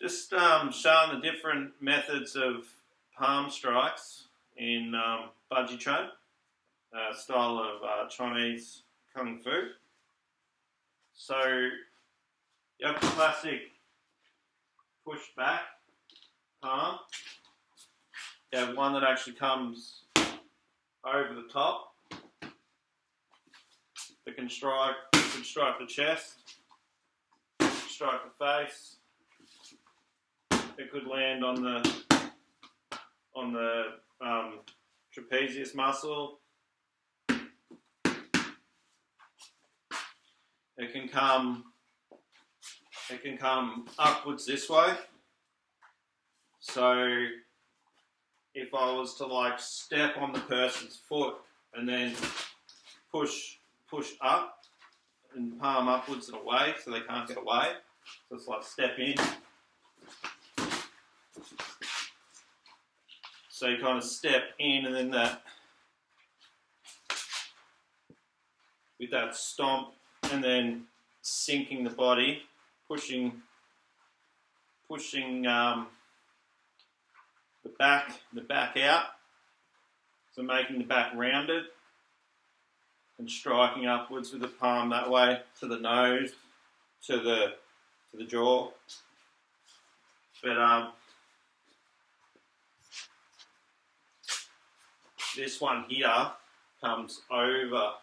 Just showing the different methods of palm strikes in Bajiquan, style of Chinese Kung Fu. So you have the classic push back palm. You have one that actually comes over the top. It can strike the chest, strike the face. It could land on the trapezius muscle. It can come upwards this way. So if I was to like step on the person's foot and then push up and palm upwards and away so they can't get away. So it's like step in. So you kind of step in and then with that stomp and then sinking the body, pushing the back out, so making the back rounded and striking upwards with the palm that way to the nose, to the jaw. But this one here comes over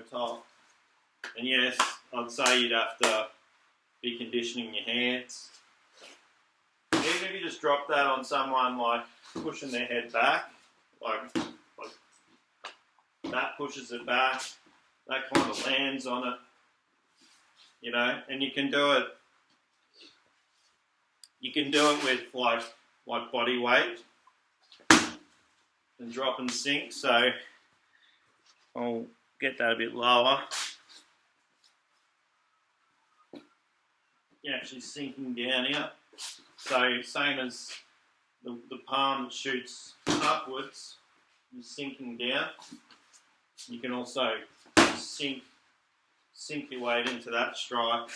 top. And yes, I'd say you'd have to be conditioning your hands. Even if you just drop that on someone, like pushing their head back, like that pushes it back, that kind of lands on it, you know, and you can do it with like body weight and drop and sink. So I'll get that a bit lower. You're actually sinking down here. So same as the palm that shoots upwards, you're sinking down. You can also sink your weight into that strike.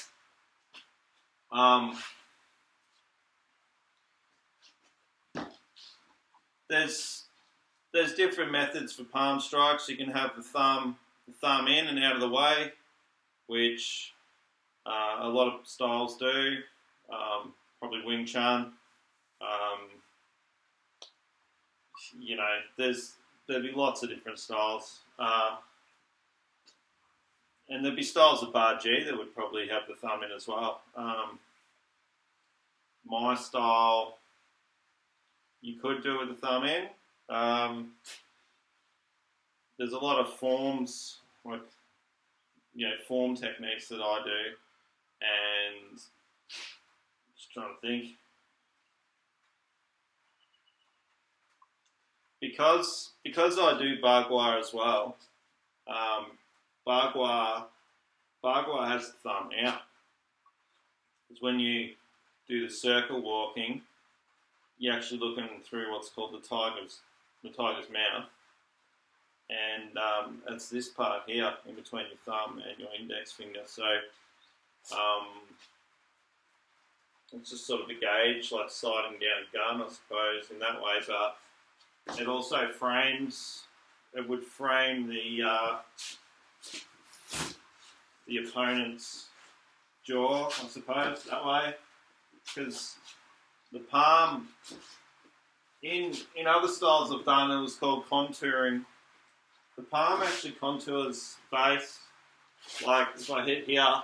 There's different methods for palm strikes. You can have the thumb in and out of the way, which a lot of styles do. Probably Wing Chun. You know, there'll be lots of different styles. And there'd be styles of Baji that would probably have the thumb in as well. My style, you could do with the thumb in. There's a lot of forms, like, you know, form techniques that I do, and just trying to think. Because I do Bagua as well, Bagua has the thumb out. Because when you do the circle walking, you're actually looking through what's called the tiger's mouth. And it's this part here in between your thumb and your index finger. So it's just sort of a gauge, like sighting down a gun, I suppose, in that way. But it also would frame the opponent's jaw, I suppose, that way. Because the palm, in other styles I've done, it was called contouring. The palm actually contours face. Like if I hit here,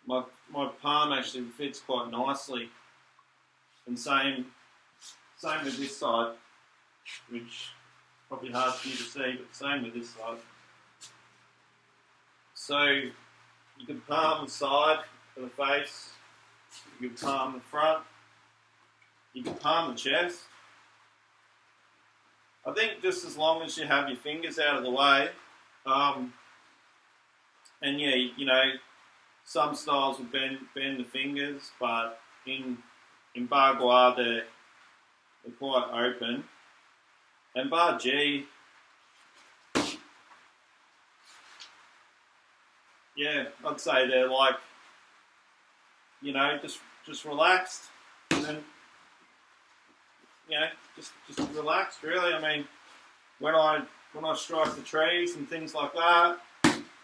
my palm actually fits quite nicely. And same with this side, which probably hard for you to see, but same with this side. So you can palm the side of the face, you can palm the front, you can palm the chest. I think just as long as you have your fingers out of the way, and yeah, you know, some styles will bend the fingers, but in Bagua they're quite open. And Baji, yeah, I'd say they're like, you know, just relaxed, and then just relaxed. Really, I mean, when I strike the trees and things like that,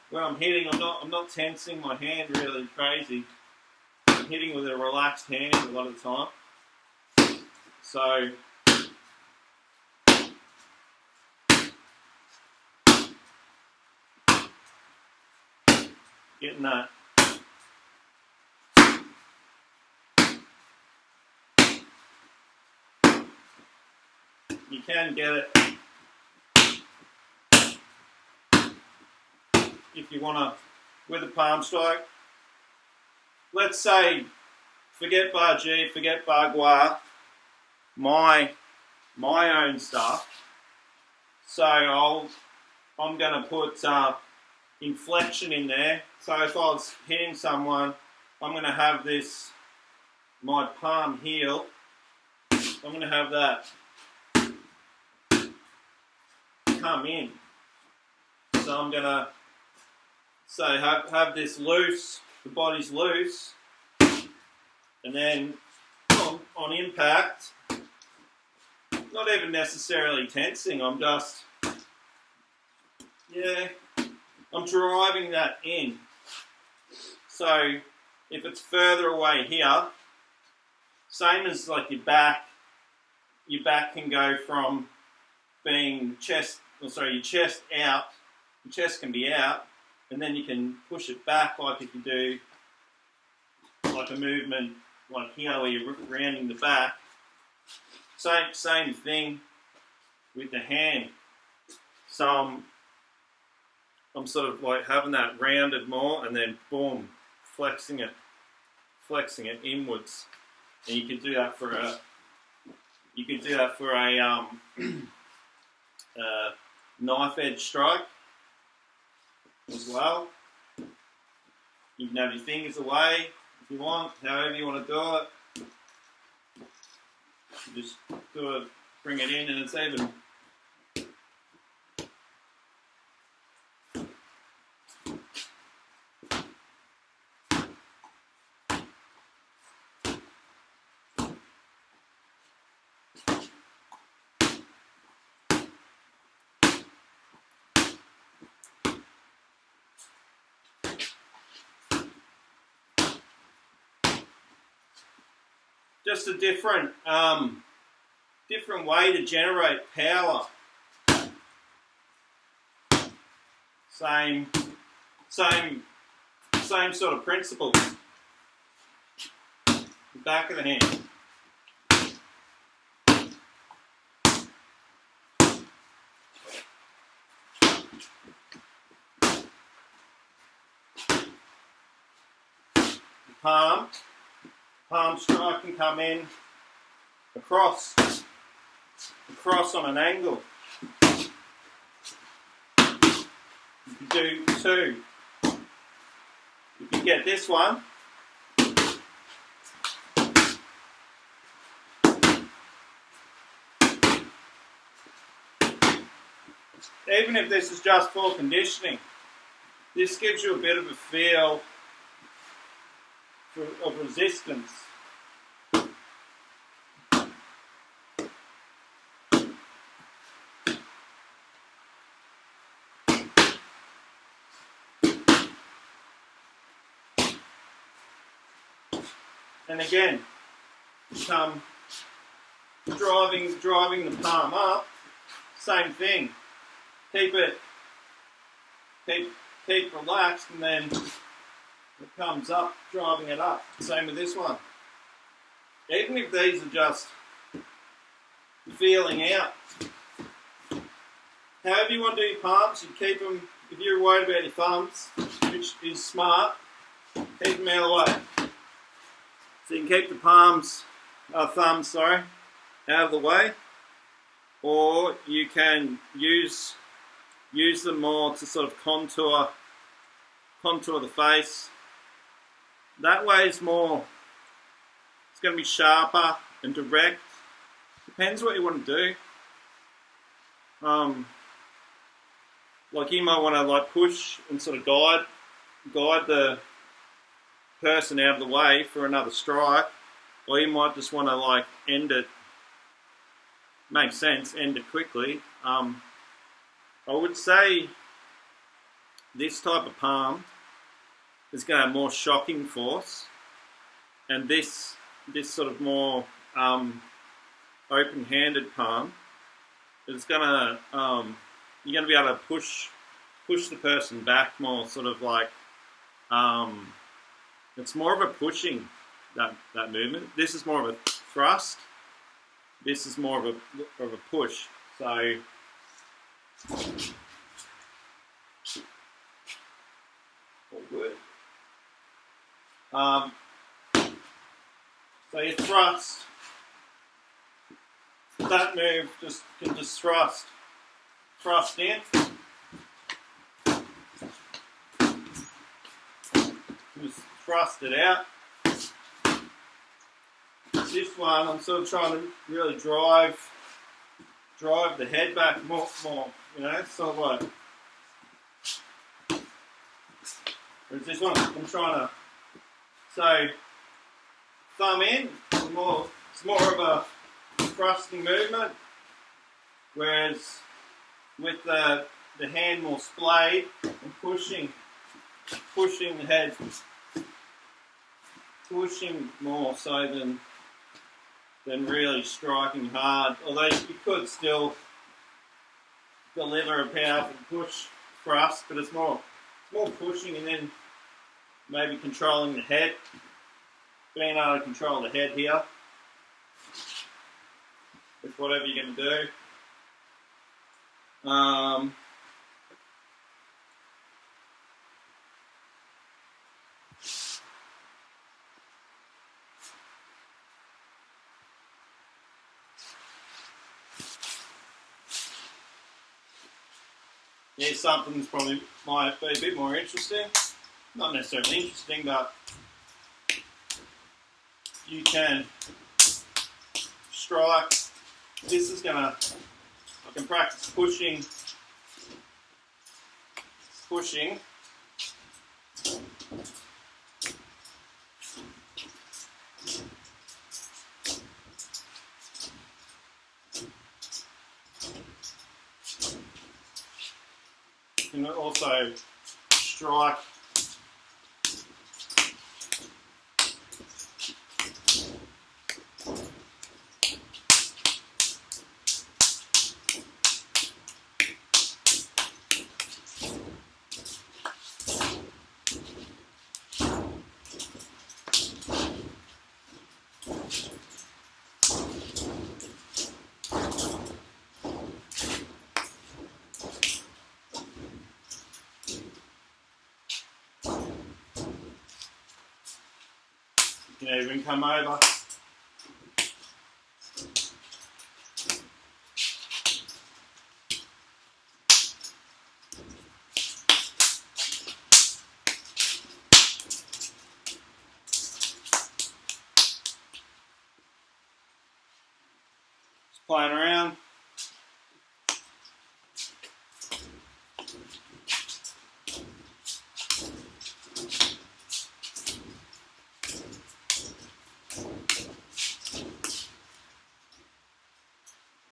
when I'm hitting, I'm not tensing my hand really crazy. I'm hitting with a relaxed hand a lot of the time. So getting that. You can get it if you want to, with a palm strike. Let's say, forget Baji, forget Baguazhang, my own stuff. So I'm going to put inflection in there. So if I was hitting someone, I'm going to have my palm heel. I'm going to have that come in. So I'm going to have this loose, the body's loose, and then on impact, not even necessarily tensing, I'm just, I'm driving that in. So if it's further away here, same as like your back can go from being your chest out, your chest can be out, and then you can push it back like if you do like a movement like here where you're rounding the back. Same thing with the hand. So I'm sort of like having that rounded more and then boom, flexing it inwards. And you can do that for a knife edge strike as well. You can have your fingers away if you want, however you want to do it. You just bring it in, and it's even. Just a different way to generate power. Same sort of principle. The back of the hand. The palm strike can come in across on an angle. You can do two. You can get this one. Even if this is just for conditioning, this gives you a bit of a feel of resistance. And again, driving the palm up, same thing. Keep relaxed, and then it comes up, driving it up. Same with this one. Even if these are just feeling out, however you want to do your palms, you keep them. If you're worried about your thumbs, which is smart, keep them out of the way. So you can keep the thumbs, out of the way, or you can use them more to sort of contour the face. That way it's going to be sharper and direct. Depends what you want to do. Like you might want to like push and sort of guide person out of the way for another strike, or you might just want to like end it. Makes sense, end it quickly. I would say this type of palm is going to have more shocking force, and this sort of more open-handed palm is going to you're going to be able to push the person back more, sort of like it's more of a pushing that movement. This is more of a thrust. This is more of a push. So all good. So you thrust. That move can just thrust in. Just thrust it out. This one, I'm sort of trying to really drive the head back more, you know, sort of like. Whereas this one, I'm trying to, so thumb in, it's more of a thrusting movement, whereas with the hand more splayed and pushing the head, pushing more so than really striking hard. Although you could still deliver a powerful push thrust, but it's more pushing and then maybe controlling the head, being able to control the head here with whatever you're going to do. Yeah, something's probably might be a bit more interesting. Not necessarily interesting, but you can strike. This is I can practice pushing. You can also strike. You can even come over. Just playing around.